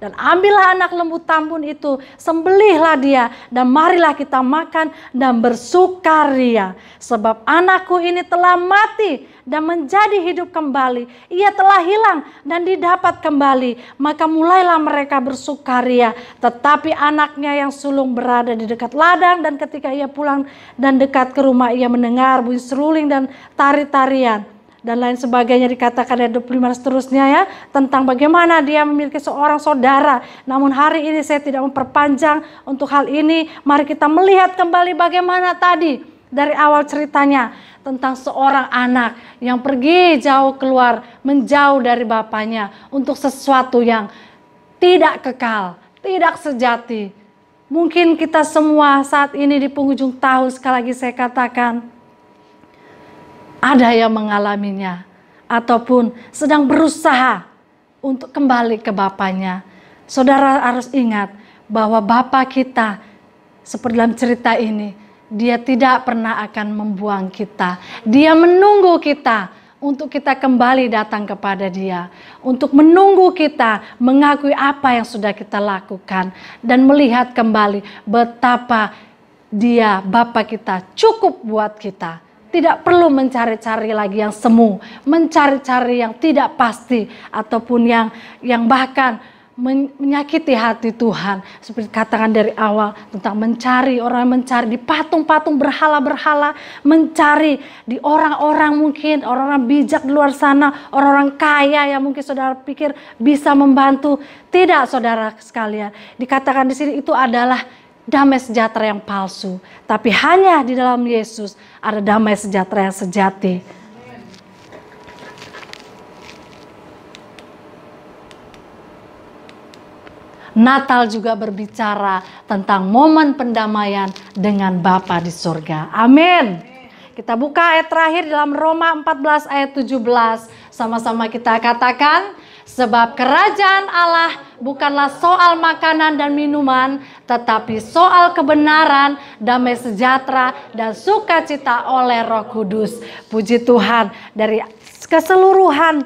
Dan ambillah anak lembu tambun itu, sembelihlah dia, dan marilah kita makan dan bersukaria. Sebab anakku ini telah mati dan menjadi hidup kembali. Ia telah hilang dan didapat kembali. Maka mulailah mereka bersukaria. Tetapi anaknya yang sulung berada di dekat ladang, dan ketika ia pulang dan dekat ke rumah, ia mendengar bunyi seruling dan tari-tarian. Dan lain sebagainya, dikatakan ayat 25 dan seterusnya ya, tentang bagaimana dia memiliki seorang saudara. Namun hari ini saya tidak memperpanjang untuk hal ini. Mari kita melihat kembali bagaimana tadi dari awal ceritanya tentang seorang anak yang pergi jauh keluar, menjauh dari bapaknya untuk sesuatu yang tidak kekal, tidak sejati. Mungkin kita semua saat ini di penghujung tahun, sekali lagi saya katakan, ada yang mengalaminya ataupun sedang berusaha untuk kembali ke bapaknya. Saudara harus ingat bahwa Bapa kita seperti dalam cerita ini, dia tidak pernah akan membuang kita. Dia menunggu kita untuk kita kembali datang kepada dia. Untuk menunggu kita mengakui apa yang sudah kita lakukan. Dan melihat kembali betapa dia Bapa kita cukup buat kita. Tidak perlu mencari-cari lagi yang semu, mencari-cari yang tidak pasti, ataupun yang bahkan menyakiti hati Tuhan. Seperti katakan dari awal tentang mencari, orang mencari di patung-patung berhala-berhala, mencari di orang-orang mungkin, orang-orang bijak di luar sana, orang-orang kaya yang mungkin saudara pikir bisa membantu. Tidak, saudara sekalian. Dikatakan di sini itu adalah damai sejahtera yang palsu, tapi hanya di dalam Yesus ada damai sejahtera yang sejati. Natal juga berbicara tentang momen pendamaian dengan Bapa di surga. Amin. Kita buka ayat terakhir dalam Roma 14 ayat 17. Sama-sama kita katakan, sebab kerajaan Allah bukanlah soal makanan dan minuman, tetapi soal kebenaran, damai sejahtera, dan sukacita oleh Roh Kudus. Puji Tuhan, dari keseluruhan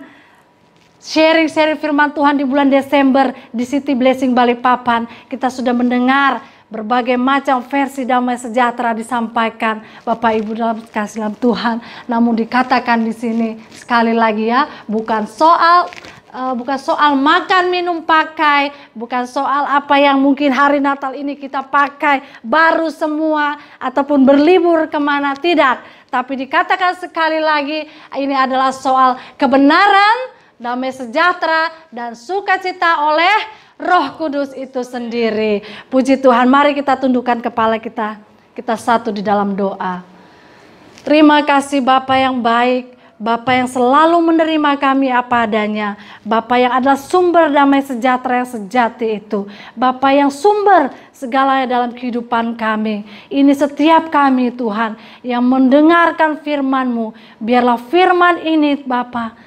sharing-sharing firman Tuhan di bulan Desember di City Blessing Balikpapan, kita sudah mendengar berbagai macam versi damai sejahtera disampaikan Bapak Ibu dalam kasih dalam Tuhan. Namun dikatakan di sini sekali lagi ya, bukan soal makan, minum, pakai, bukan soal apa yang mungkin hari Natal ini kita pakai baru semua ataupun berlibur kemana, tidak. Tapi dikatakan sekali lagi, ini adalah soal kebenaran, damai sejahtera, dan sukacita oleh Roh Kudus itu sendiri. Puji Tuhan, mari kita tundukkan kepala kita. Kita satu di dalam doa. Terima kasih Bapa yang baik, Bapa yang selalu menerima kami apa adanya, Bapa yang adalah sumber damai sejahtera yang sejati itu, Bapa yang sumber segalanya dalam kehidupan kami. Ini setiap kami Tuhan yang mendengarkan firman-Mu, biarlah firman ini Bapa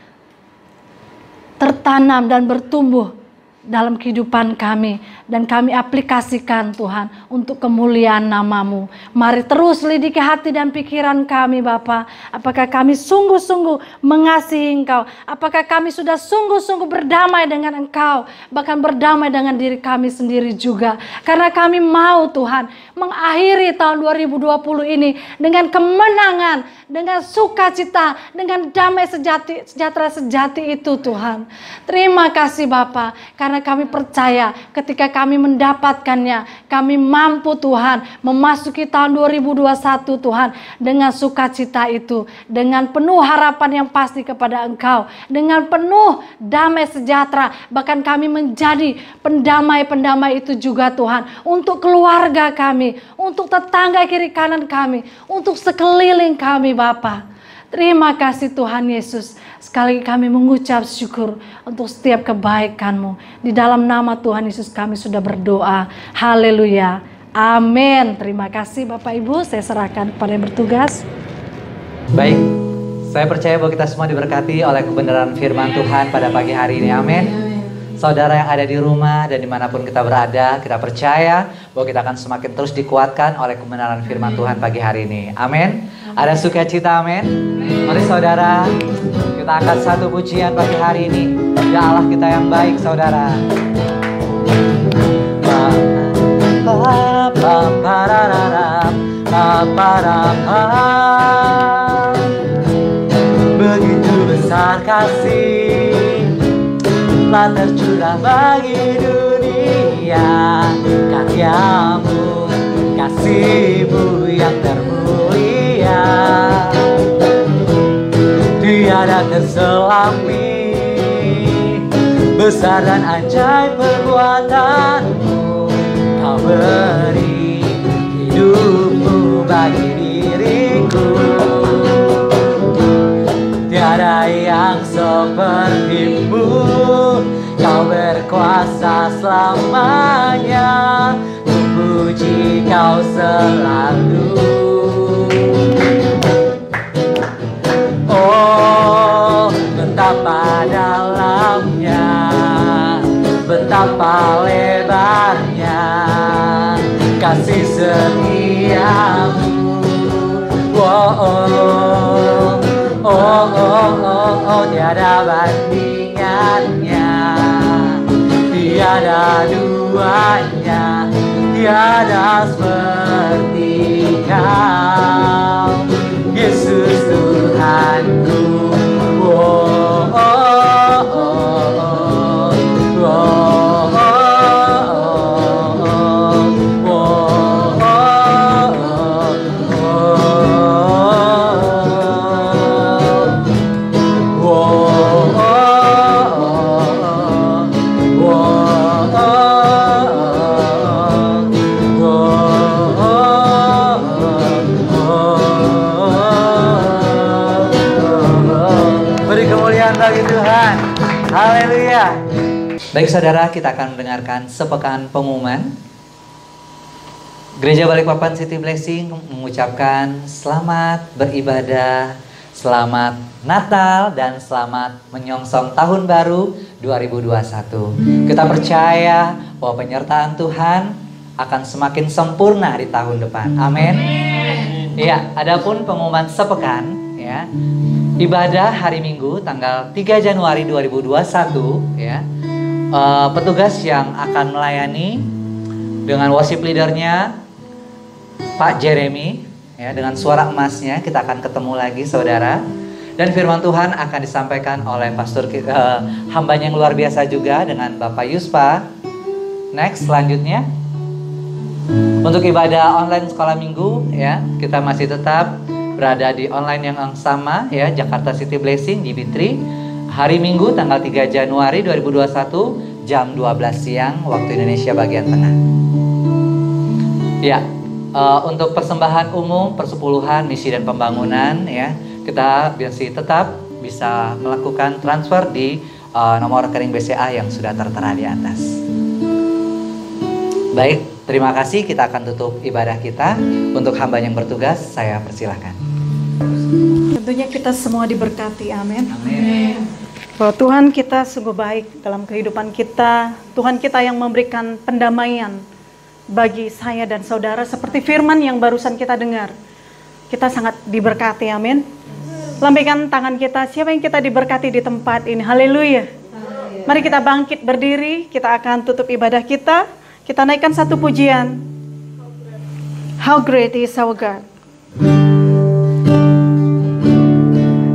tertanam dan bertumbuh dalam kehidupan kami, dan kami aplikasikan Tuhan untuk kemuliaan nama-Mu. Mari terus lidiki hati dan pikiran kami Bapa. Apakah kami sungguh-sungguh mengasihi Engkau? Apakah kami sudah sungguh-sungguh berdamai dengan Engkau? Bahkan berdamai dengan diri kami sendiri juga. Karena kami mau Tuhan mengakhiri tahun 2020 ini dengan kemenangan, dengan sukacita, dengan damai sejahtera sejati itu Tuhan. Terima kasih Bapa, karena kami percaya ketika kami mendapatkannya, kami mampu Tuhan memasuki tahun 2021 Tuhan dengan sukacita itu, dengan penuh harapan yang pasti kepada Engkau, dengan penuh damai sejahtera. Bahkan kami menjadi pendamai-pendamai itu juga Tuhan, untuk keluarga kami, untuk tetangga kiri kanan kami, untuk sekeliling kami Bapa. Terima kasih Tuhan Yesus. Sekali lagi kami mengucap syukur untuk setiap kebaikan-Mu. Di dalam nama Tuhan Yesus kami sudah berdoa. Haleluya. Amin. Terima kasih Bapak Ibu. Saya serahkan kepada yang bertugas. Baik, saya percaya bahwa kita semua diberkati oleh kebenaran firman Tuhan pada pagi hari ini. Amin. Saudara yang ada di rumah dan dimanapun kita berada, kita percaya bahwa kita akan semakin terus dikuatkan oleh kebenaran firman Tuhan pagi hari ini. Amin. Ada sukacita, amin. Mari saudara, kita akan satu pujian pagi hari ini. Ya Allah kita yang baik, saudara. Begitu besar kasih telah tercurah bagi dunia, karyamu, kasihmu yang termulia, tiada terselami, besar dan ajaib perbuatanmu. Kau beri hidupmu bagi diriku, tiada yang sepertimu. Kau berkuasa selamanya, ku puji kau selalu. Oh, betapa dalamnya, betapa lebarnya kasih setiamu. Oh, oh, oh, oh, oh, oh, oh, tiada bandingannya, tiada duanya, tiada seperti kau, Yesus Tuhanku. Oh, oh, oh, oh, oh, oh, bagi Tuhan. Haleluya. Baik saudara, kita akan mendengarkan sepekan pengumuman. Gereja Balikpapan City Blessing mengucapkan selamat beribadah, selamat Natal, dan selamat menyongsong tahun baru 2021. Kita percaya bahwa penyertaan Tuhan akan semakin sempurna di tahun depan. Amin. Ya, adapun pengumuman sepekan, ya. Ibadah hari Minggu tanggal 3 Januari 2021, ya. Petugas yang akan melayani dengan worship leadernya Pak Jeremy, ya, dengan suara emasnya. Kita akan ketemu lagi saudara. Dan firman Tuhan akan disampaikan oleh pastor hambanya yang luar biasa juga dengan Bapak Yuspa. Next, selanjutnya untuk ibadah online sekolah minggu, ya, kita masih tetap berada di online yang sama, ya, Jakarta City Blessing di Bitri. Hari Minggu tanggal 3 Januari 2021 jam 12 siang waktu Indonesia bagian tengah. Ya, untuk persembahan umum, persepuluhan, misi dan pembangunan, ya, kita masih tetap bisa melakukan transfer di nomor rekening BCA yang sudah tertera di atas. Baik, terima kasih. Kita akan tutup ibadah kita. Untuk hamba yang bertugas, saya persilahkan. Tentunya kita semua diberkati, amin. Amin. Bahwa Tuhan kita sungguh baik dalam kehidupan kita. Tuhan kita yang memberikan pendamaian bagi saya dan saudara seperti firman yang barusan kita dengar. Kita sangat diberkati, amin. Lambaikan tangan kita, siapa yang kita diberkati di tempat ini, haleluya. Mari kita bangkit berdiri, kita akan tutup ibadah kita. Kita naikkan satu pujian. How great is our God.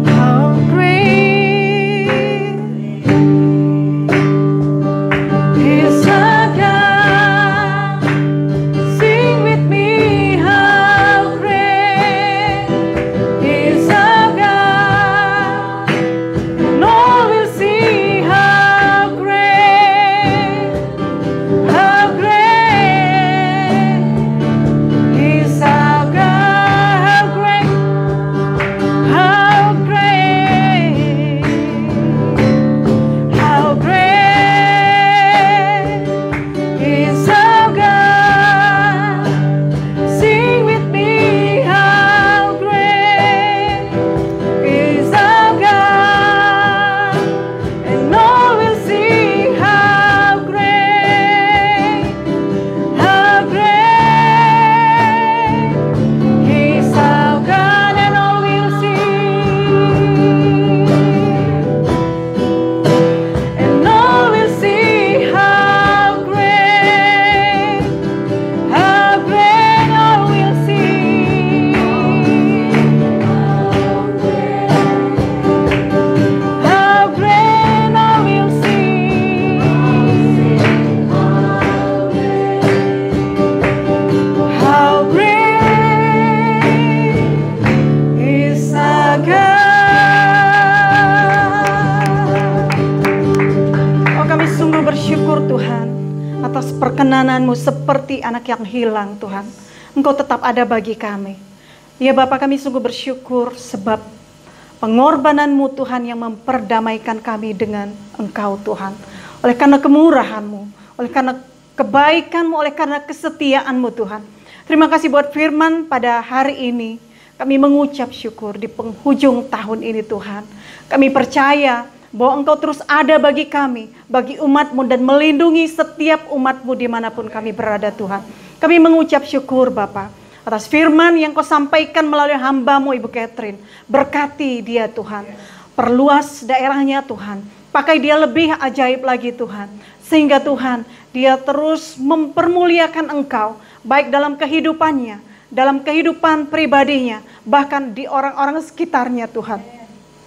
How great perkenanan-Mu seperti anak yang hilang Tuhan. Engkau tetap ada bagi kami. Ya Bapa, kami sungguh bersyukur sebab pengorbanan-Mu Tuhan yang memperdamaikan kami dengan Engkau Tuhan. Oleh karena kemurahan-Mu, oleh karena kebaikan-Mu, oleh karena kesetiaan-Mu Tuhan. Terima kasih buat firman pada hari ini. Kami mengucap syukur di penghujung tahun ini Tuhan. Kami percaya bahwa Engkau terus ada bagi kami, bagi umat-Mu, dan melindungi setiap umat-Mu dimanapun kami berada Tuhan. Kami mengucap syukur Bapa atas firman yang Kau sampaikan melalui hamba-Mu Ibu Catherine. Berkati dia Tuhan, perluas daerahnya Tuhan, pakai dia lebih ajaib lagi Tuhan. Sehingga Tuhan, dia terus mempermuliakan Engkau, baik dalam kehidupannya, dalam kehidupan pribadinya, bahkan di orang-orang sekitarnya Tuhan.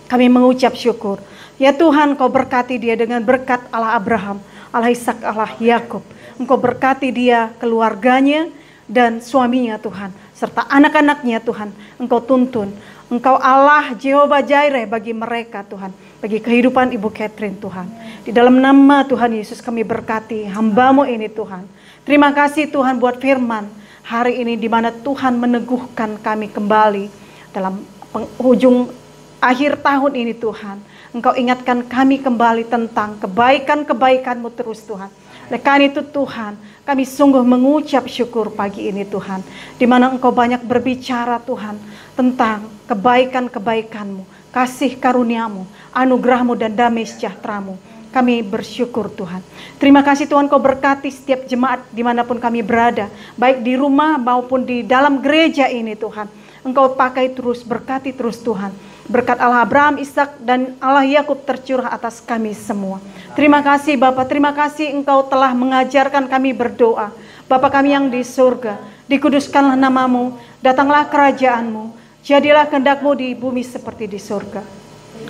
Kami mengucap syukur. Ya Tuhan, Kau berkati dia dengan berkat Allah Abraham, Allah Ishak, Allah Yakub. Engkau berkati dia, keluarganya, dan suaminya Tuhan, serta anak-anaknya Tuhan. Engkau tuntun. Engkau Allah Jehovah Jireh bagi mereka Tuhan, bagi kehidupan Ibu Catherine Tuhan. Di dalam nama Tuhan Yesus kami berkati hamba-Mu ini Tuhan. Terima kasih Tuhan buat firman hari ini di mana Tuhan meneguhkan kami kembali dalam penghujung akhir tahun ini Tuhan. Engkau ingatkan kami kembali tentang kebaikan-kebaikan-Mu terus Tuhan. Oleh karena itu Tuhan, kami sungguh mengucap syukur pagi ini Tuhan. Di mana Engkau banyak berbicara Tuhan tentang kebaikan-kebaikan-Mu, kasih karunia-Mu, anugerah-Mu, dan damai sejahtera-Mu. Kami bersyukur Tuhan. Terima kasih Tuhan, Kau berkati setiap jemaat dimanapun kami berada, baik di rumah maupun di dalam gereja ini Tuhan. Engkau pakai terus, berkati terus Tuhan. Berkat Allah Abraham, Ishak, dan Allah Yakub tercurah atas kami semua. Terima kasih Bapa, terima kasih Engkau telah mengajarkan kami berdoa. Bapa kami yang di surga, dikuduskanlah nama-Mu, datanglah kerajaan-Mu, jadilah kehendak-Mu di bumi seperti di surga.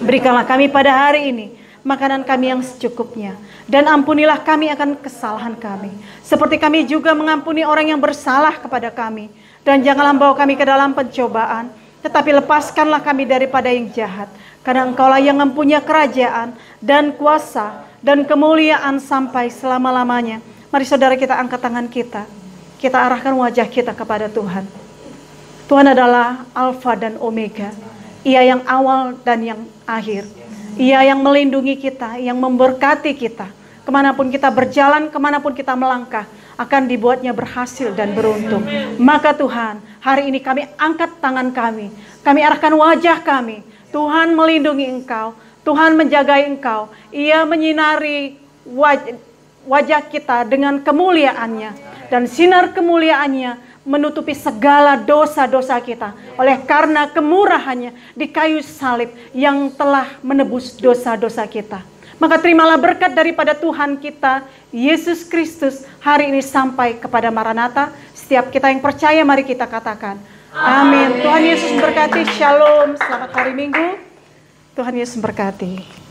Berikanlah kami pada hari ini makanan kami yang secukupnya, dan ampunilah kami akan kesalahan kami, seperti kami juga mengampuni orang yang bersalah kepada kami. Dan janganlah bawa kami ke dalam pencobaan, tetapi lepaskanlah kami daripada yang jahat. Karena Engkaulah yang mempunyai kerajaan dan kuasa dan kemuliaan sampai selama-lamanya. Mari saudara kita angkat tangan kita. Kita arahkan wajah kita kepada Tuhan. Tuhan adalah Alfa dan Omega. Ia yang awal dan yang akhir. Ia yang melindungi kita, yang memberkati kita. Kemanapun kita berjalan, kemanapun kita melangkah, akan dibuatnya berhasil dan beruntung. Maka Tuhan, hari ini kami angkat tangan kami. Kami arahkan wajah kami. Tuhan melindungi Engkau. Tuhan menjaga Engkau. Ia menyinari wajah kita dengan kemuliaannya. Dan sinar kemuliaannya menutupi segala dosa-dosa kita. Oleh karena kemurahannya di kayu salib yang telah menebus dosa-dosa kita. Maka terimalah berkat daripada Tuhan kita, Yesus Kristus, hari ini sampai kepada Maranatha. Setiap kita yang percaya, mari kita katakan, amin. Tuhan Yesus berkati, shalom, selamat hari Minggu. Tuhan Yesus berkati.